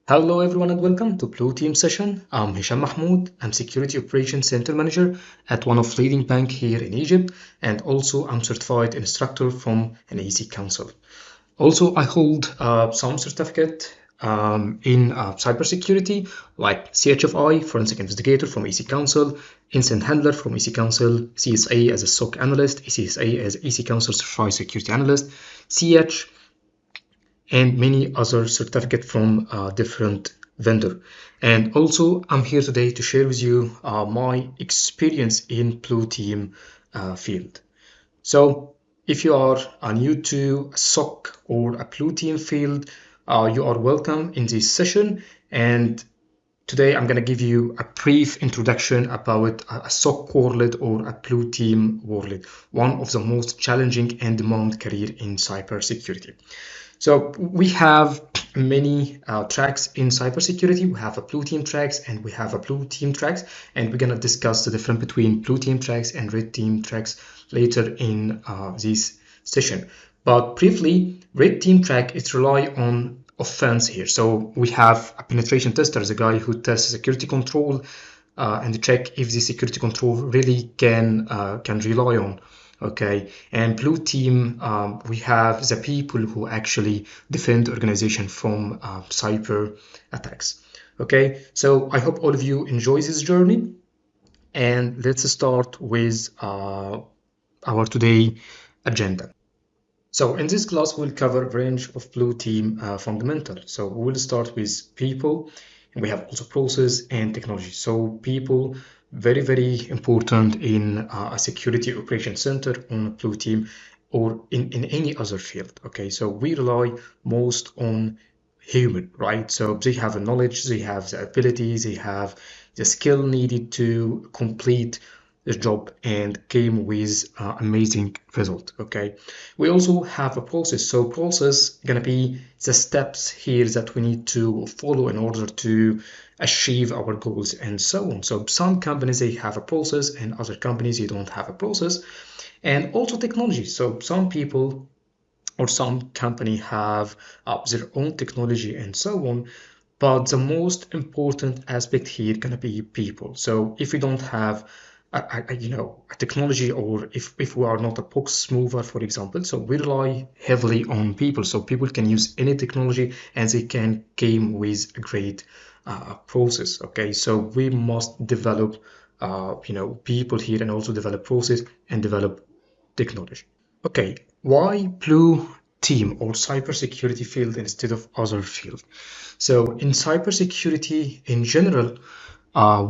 Hello everyone and welcome to Blue Team session. I'm Hisham Mahmoud. I'm Security Operations Center Manager at one of leading bank here in Egypt, and also I'm certified instructor from an AC Council. Also, I hold some certificate in cybersecurity like CHFI, Forensic Investigator from AC Council, Incident Handler from AC Council, CSA as a SOC Analyst, CSA as AC Council Certified Security Analyst, CH, and many other certificates from different vendor. And also, I'm here today to share with you my experience in Blue Team field. So, if you are new to a SOC or a Blue Team field, you are welcome in this session. And today I'm going to give you a brief introduction about a SOC world or a Blue Team world, one of the most challenging and demanding career in cybersecurity. So we have many tracks in cybersecurity. We have a blue team tracks and we have a blue team tracks, and we're gonna discuss the difference between blue team tracks and red team tracks later in this session. But briefly, red team track is rely on offense here. So we have a penetration tester, the guy who tests security control and check if the security control really can rely on. Okay, and blue team, we have the people who actually defend the organization from cyber attacks. Okay, so I hope all of you enjoy this journey, and let's start with our today agenda. So in this class, we'll cover a range of blue team fundamentals. So we'll start with people, and we have also process and technology. So people, very, very important in a security operations center on a blue team or in any other field. Okay, so we rely most on human, right? So they have the knowledge, they have the abilities, they have the skill needed to complete the job and came with amazing result. Okay, we also have a process. So process gonna be the steps here that we need to follow in order to achieve our goals and so on. So some companies they have a process and other companies they don't have a process. And also technology. So some people or some company have their own technology and so on, but the most important aspect here gonna be people. So if we don't have a technology, or if we are not a box mover, for example, so we rely heavily on people. So people can use any technology and they can came with a great process. Okay, so we must develop people here and also develop process and develop technology. Okay, why blue team or cybersecurity field instead of other field? So in cybersecurity in general,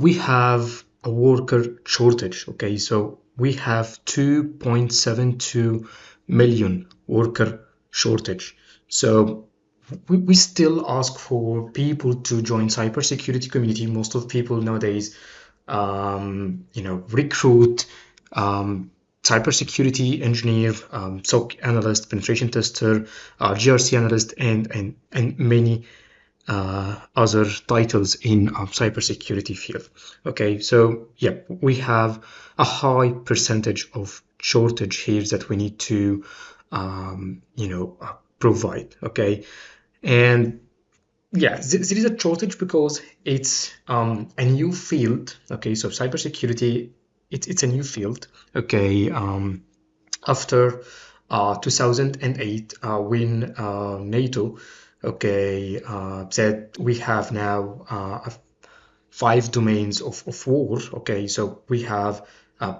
we have a worker shortage. Okay, so we have 2.72 million worker shortage. So we still ask for people to join cybersecurity community. Most of people nowadays, recruit cybersecurity engineer, SOC analyst, penetration tester, GRC analyst, and many other titles in cybersecurity field. Okay, so yeah, we have a high percentage of shortage here that we need to provide. Okay, and yeah, there is a shortage because it's a new field. Okay, so cybersecurity, it's a new field. Okay, after 2008, when NATO, okay, said we have now 5 domains of war. Okay, so we have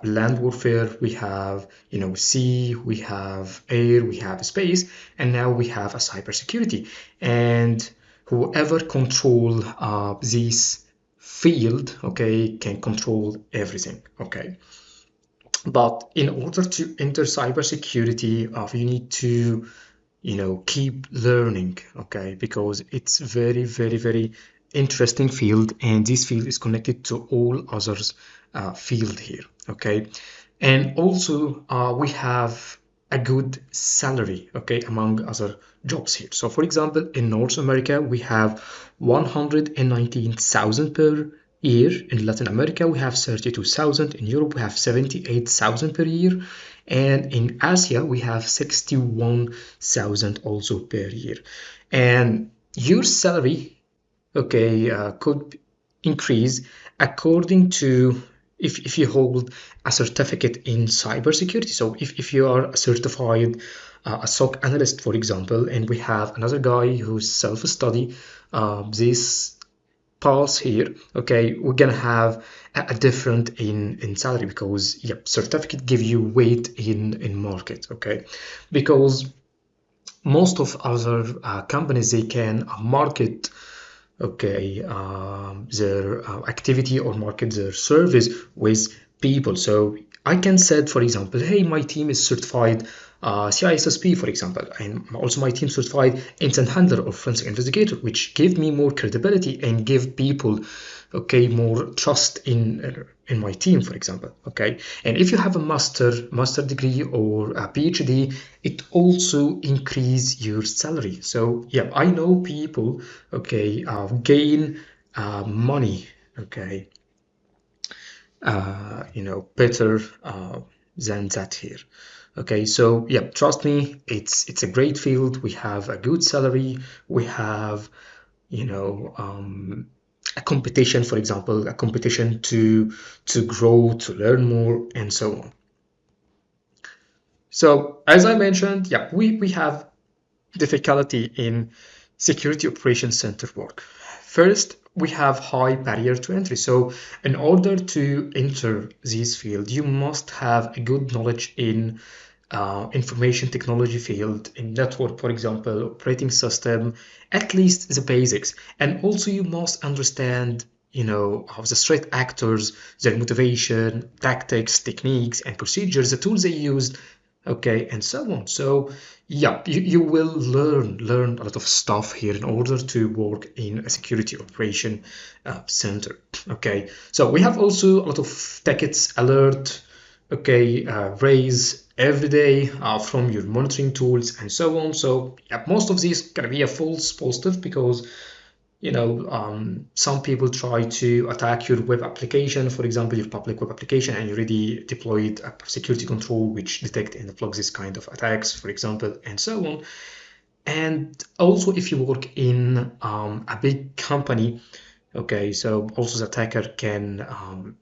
land warfare, we have sea, we have air, we have space, and now we have a cybersecurity. And whoever control this field, okay, can control everything. Okay, but in order to enter cybersecurity, you need to keep learning. Okay, because it's very, very, very interesting field, and this field is connected to all others field here. Okay, and also we have a good salary, okay, among other jobs here. So for example, in North America we have 119,000 per year. In Latin America we have 32,000. In Europe we have 78,000 per year, and in Asia we have 61,000 also per year. And your salary, okay, could increase according to if you hold a certificate in cybersecurity. So if you are a certified a SOC analyst, for example, and we have another guy who's self-study this pass here, okay, we're gonna have a different in salary because yeah, certificate give you weight in market, okay, because most of other companies they can market okay their activity or market their service with people. So I can said, for example, hey, my team is certified CISSP, for example, and also my team certified incident handler or forensic investigator, which give me more credibility and give people okay more trust in my team, for example. Okay, and if you have a master degree or a PhD, it also increase your salary. So yeah, I know people okay gain money okay better than that here. Okay, so yeah, trust me, it's a great field. We have a good salary. We have you know a competition, for example, a competition to grow, to learn more, and so on. So as I mentioned, yeah, we have difficulty in security operations center work. First, we have high barrier to entry. So in order to enter this field, you must have a good knowledge in information technology field, in network, for example, operating system, at least the basics. And also you must understand how the threat actors, their motivation, tactics, techniques, and procedures, the tools they use, okay, and so on. So yeah, you will learn a lot of stuff here in order to work in a security operation center. Okay, so we have also a lot of tickets alert, okay, raise every day from your monitoring tools and so on. So yeah, most of these gonna be a false positive because some people try to attack your web application, for example, your public web application, and you already deployed a security control which detect and blocks this kind of attacks, for example, and so on. And also, if you work in a big company, okay, so also the attacker can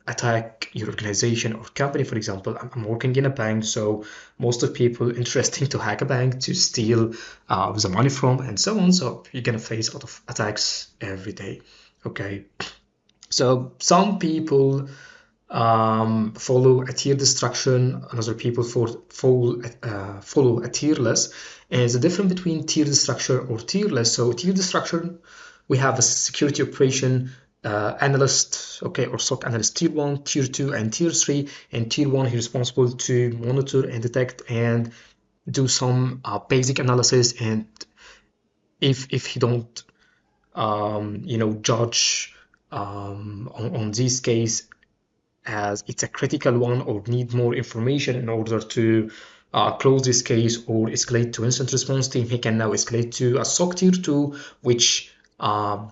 attack your organization or company. For example, I'm working in a bank, so most of people interesting to hack a bank to steal the money from and so on. So you're gonna face a lot of attacks every day. Okay, so some people follow a tier destruction, and other people follow a tier list. And the difference between tier destruction or tier list. So tier destruction, we have a security operation analyst, okay, or SOC analyst tier 1, tier 2, and tier 3. And tier 1 is responsible to monitor and detect and do some basic analysis. And if he don't, judge on this case as it's a critical one or need more information in order to close this case or escalate to incident response team, he can now escalate to a SOC tier 2, which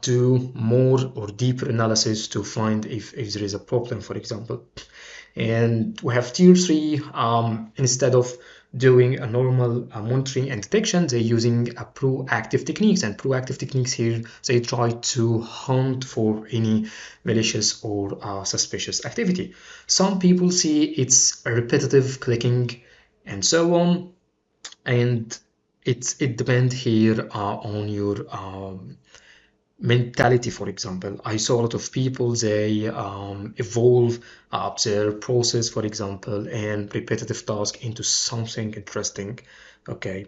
do more or deeper analysis to find if there is a problem, for example. And we have tier 3, instead of doing a normal monitoring and detection, they're using a proactive techniques. And proactive techniques here, they try to hunt for any malicious or suspicious activity. Some people see it's a repetitive clicking and so on, and it depends here on your mentality. For example, I saw a lot of people, they evolve their process, for example, and repetitive task into something interesting. Okay,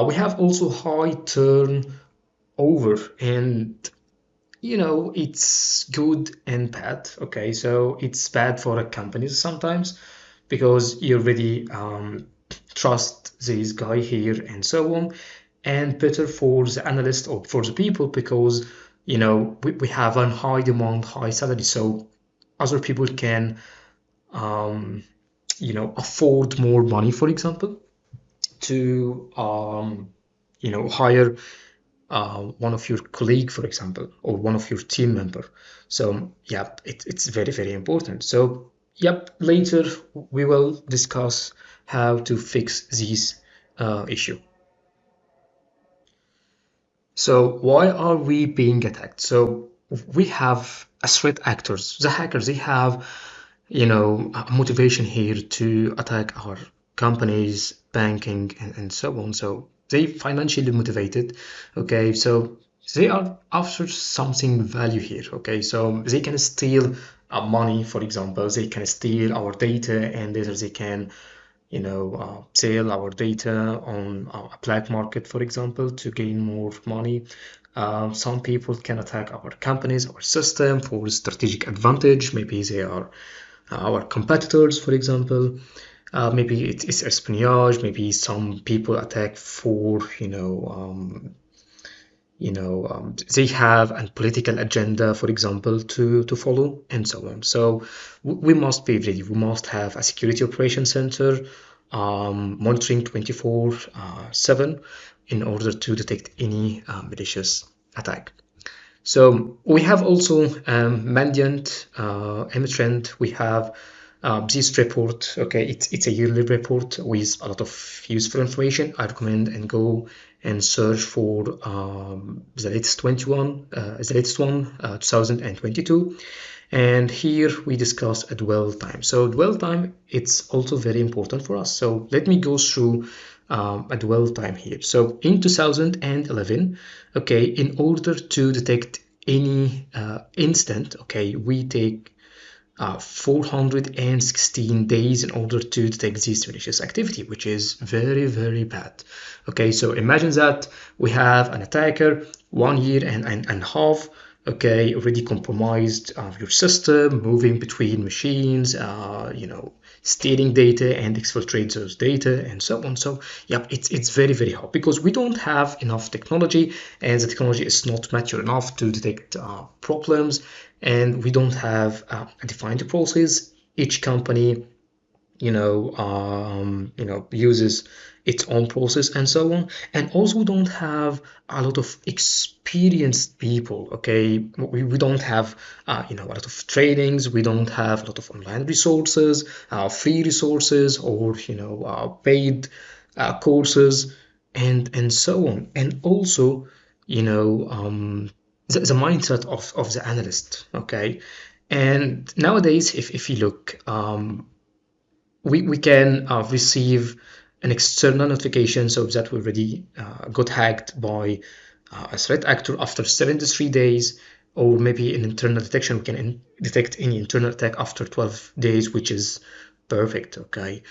we have also high turnover, and it's good and bad. Okay, so it's bad for a company sometimes because you already trust this guy here and so on, and better for the analyst or for the people because we have a high demand, high salary, so other people can afford more money, for example, to hire one of your colleague, for example, or one of your team member. So yeah, it's very, very important. So yep, later we will discuss how to fix this issue. So why are we being attacked? So we have threat actors, the hackers. They have, a motivation here to attack our companies, banking, and so on. So they financially motivated. Okay, so they are after something value here. Okay, so they can steal money, for example. They can steal our data, and later they can sell our data on a black market, for example, to gain more money. Some people can attack our companies, our system for strategic advantage. Maybe they are our competitors, for example. Maybe it's espionage. Maybe some people attack for, they have a political agenda, for example, to follow, and so on. So we must be ready. We must have a security operations center monitoring 24/7 in order to detect any malicious attack. So we have also Mandiant, Emitrend. We have this report. Okay, it's a yearly report with a lot of useful information. I recommend and go and search for the latest 2022. And here we discuss a dwell time. So dwell time, it's also very important for us. So let me go through a dwell time here. So in 2011, okay, in order to detect any incident, okay, we take 416 days in order to detect this malicious activity, which is very, very bad. Okay, so imagine that we have an attacker 1 year and a half, okay, already compromised your system, moving between machines, stealing data and exfiltrate those data and so on. So yeah, it's very, very hard because we don't have enough technology, and the technology is not mature enough to detect problems, and we don't have a defined process. Each company uses its own process and so on. And also we don't have a lot of experienced people. Okay, we don't have a lot of trainings. We don't have a lot of online resources, free resources, or paid courses, and so on. And also the mindset of the analyst. Okay, and nowadays if you look, we can receive an external notification so that we already got hacked by a threat actor after 73 days, or maybe an internal detection. We can detect any internal attack after 12 days, which is perfect. Okay,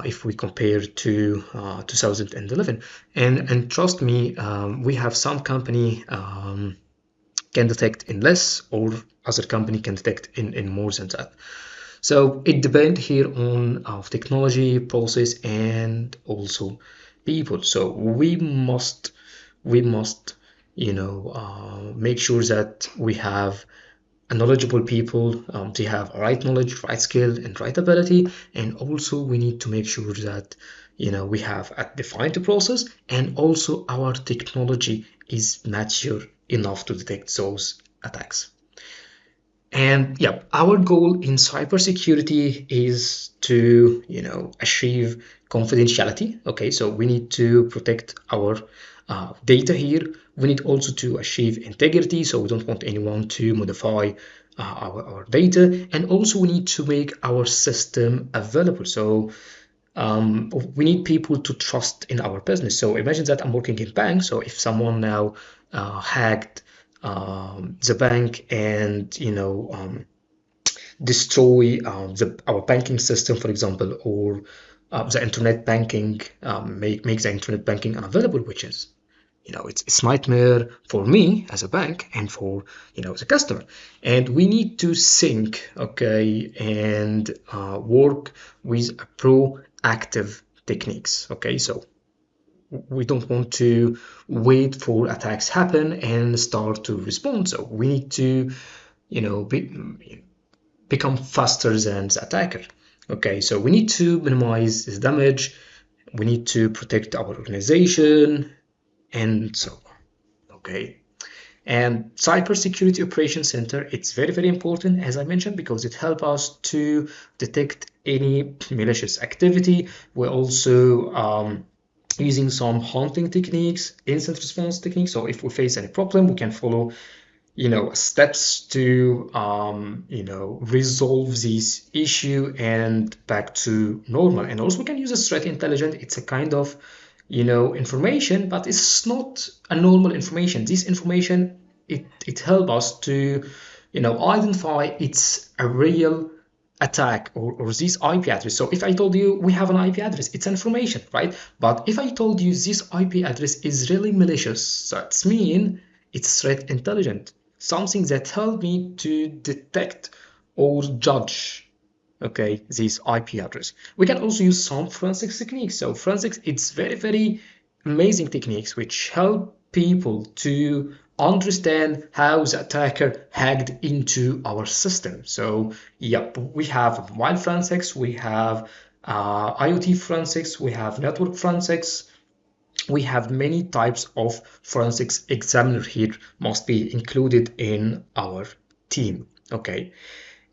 if we compare to 2011, and trust me, we have some company can detect in less, or other company can detect in more than that. So it depends here on technology, process, and also people. So we must make sure that we have a knowledgeable people. They have right knowledge, right skill, and right ability. And also we need to make sure that we have a defined process, and also our technology is mature enough to detect those attacks. And yeah, our goal in cybersecurity is to, achieve confidentiality. Okay, so we need to protect our data here. We need also to achieve integrity, so we don't want anyone to modify our data. And also we need to make our system available. So we need people to trust in our business. So imagine that I'm working in bank. So if someone now hacked the bank and destroy our banking system, for example, or the internet banking, make the internet banking unavailable, which is it's nightmare for me as a bank and for the customer. And we need to think, okay, and work with proactive techniques. Okay, so we don't want to wait for attacks happen and start to respond. So we need to become faster than the attacker. Okay, so we need to minimize the damage. We need to protect our organization, and so on. Okay, and cybersecurity operations center, it's very, very important, as I mentioned, because it helps us to detect any malicious activity. We're also using some hunting techniques, instant response techniques. So if we face any problem, we can follow steps to resolve this issue and back to normal. And also we can use a threat intelligence. It's a kind of information, but it's not a normal information. This information, it helps us to identify it's a real attack or this IP address. So if I told you we have an IP address, it's information, right? But if I told you this IP address is really malicious, that means it's threat intelligent, something that helped me to detect or judge, okay, this IP address. We can also use some forensics techniques. So forensics, it's very, very amazing techniques which help people to understand how the attacker hacked into our system. So yep, we have mobile forensics, we have IoT forensics, we have network forensics, we have many types of forensics examiner here must be included in our team, okay?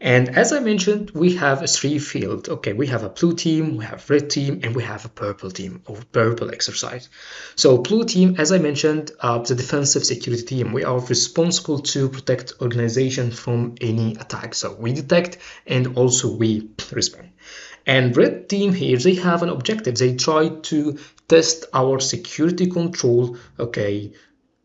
And as I mentioned, we have a three field. Okay, we have a blue team, we have red team, and we have a purple team or purple exercise. So blue team, as I mentioned, the defensive security team, we are responsible to protect organization from any attack. So we detect and also we respond. And red team here, they have an objective. They try to test our security control, okay,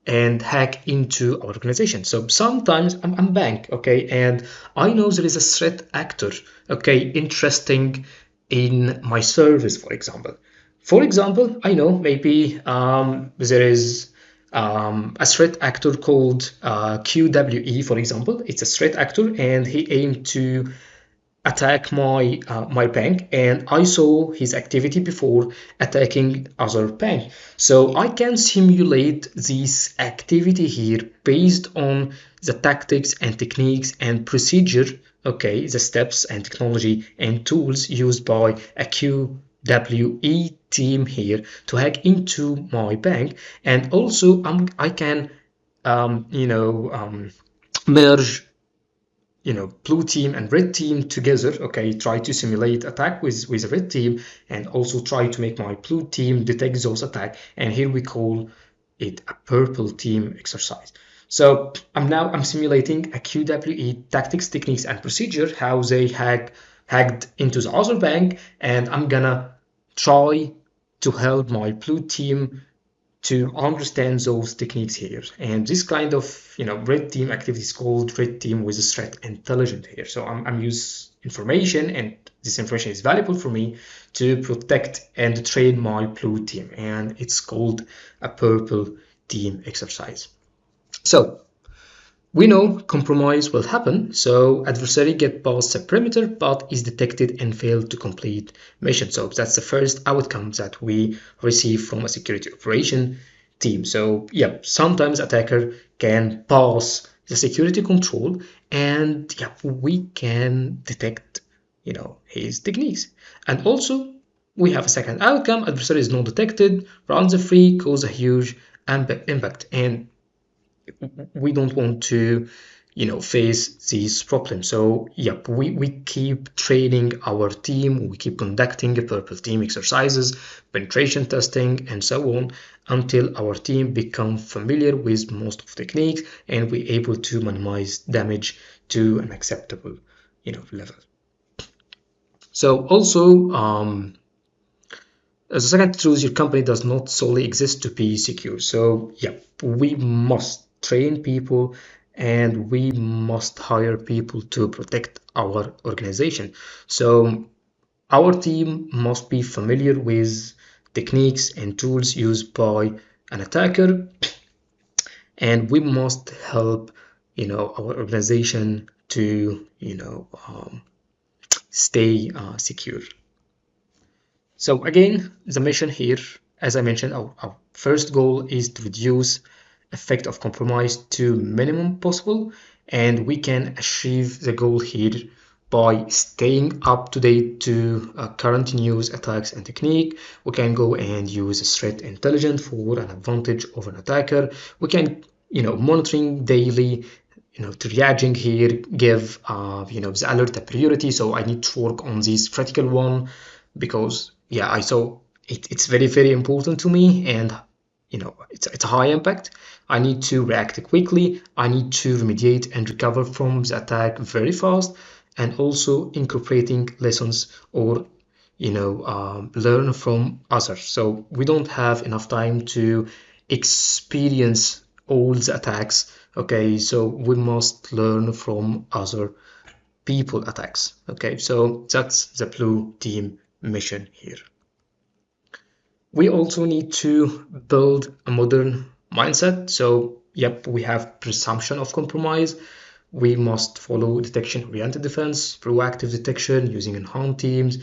and hack into our organization. So sometimes I'm bank, okay, and I know there is a threat actor, okay, interesting in my service, for example. For example, I know maybe there is a threat actor called QWE, for example. It's a threat actor, and he aimed to attack my bank, and I saw his activity before attacking other bank. So I can simulate this activity here based on the tactics and techniques and procedure, okay, the steps and technology and tools used by a QWE team here to hack into my bank. And also I can merge blue team and red team together, okay, try to simulate attack with a red team and also try to make my blue team detect those attack, and here we call it a purple team exercise. So I'm simulating a QWE tactics, techniques, and procedure, how they hacked into the other bank, and I'm gonna try to help my blue team to understand those techniques here. And this kind of red team activity is called red team with a threat intelligent here. So I'm use information, and this information is valuable for me to protect and train my blue team, and it's called a purple team exercise. So we know compromise will happen, so adversary get past the perimeter but is detected and failed to complete mission. So that's the first outcome that we receive from a security operation team. So yeah, sometimes attacker can pass the security control, and yeah, we can detect his techniques. And also we have a second outcome, adversary is not detected, runs free, cause a huge impact, and we don't want to face these problems. So yep, we keep training our team, we keep conducting purple team exercises, penetration testing, and so on, until our team become familiar with most of the techniques and we're able to minimize damage to an acceptable level. So also as a second truth, your company does not solely exist to be secure. So yeah, we must train people and we must hire people to protect our organization. So our team must be familiar with techniques and tools used by an attacker, and we must help our organization to stay secure. So again, the mission here, as I mentioned, our first goal is to reduce effect of compromise to minimum possible, and we can achieve the goal here by staying up to date to current news, attacks, and technique. We can go and use threat intelligence for an advantage of an attacker. We can monitoring daily, triaging here, give the alert a priority. So I need to work on this critical one because yeah, I saw it's very, very important to me, and it's a high impact. I need to react quickly, I need to remediate and recover from the attack very fast, and also incorporating lessons or learn from others. So we don't have enough time to experience all the attacks. Okay, so we must learn from other people attacks. Okay, so that's the blue team mission here. We also need to build a modern mindset. So yep, we have presumption of compromise. We must follow detection-oriented defense, proactive detection using enhanced teams.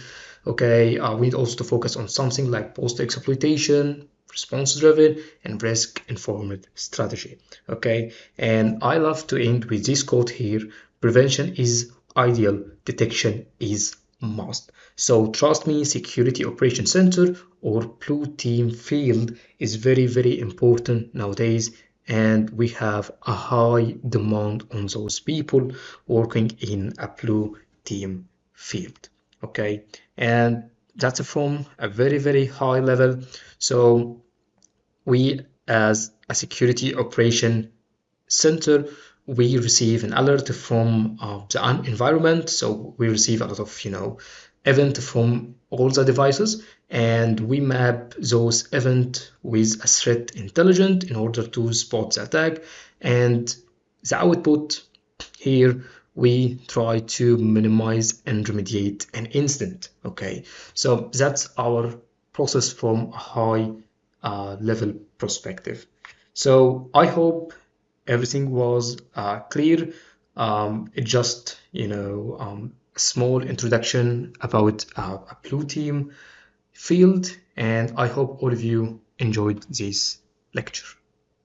Okay, we need also to focus on something like post-exploitation, response-driven, and risk-informed strategy. Okay, and I love to end with this quote here: prevention is ideal, detection is must. So trust me, Security Operations Center or Blue Team Field is very, very important nowadays, and we have a high demand on those people working in a Blue Team Field. Okay, and that's from a very, very high level. So we, as a Security Operation Center, we receive an alert from the environment. So we receive a lot of event from all the devices, and we map those event with a threat intelligence in order to spot the attack. And the output here, we try to minimize and remediate an incident. Okay, so that's our process from a high level perspective. So I hope everything was clear. It just a small introduction about a blue team field, and I hope all of you enjoyed this lecture.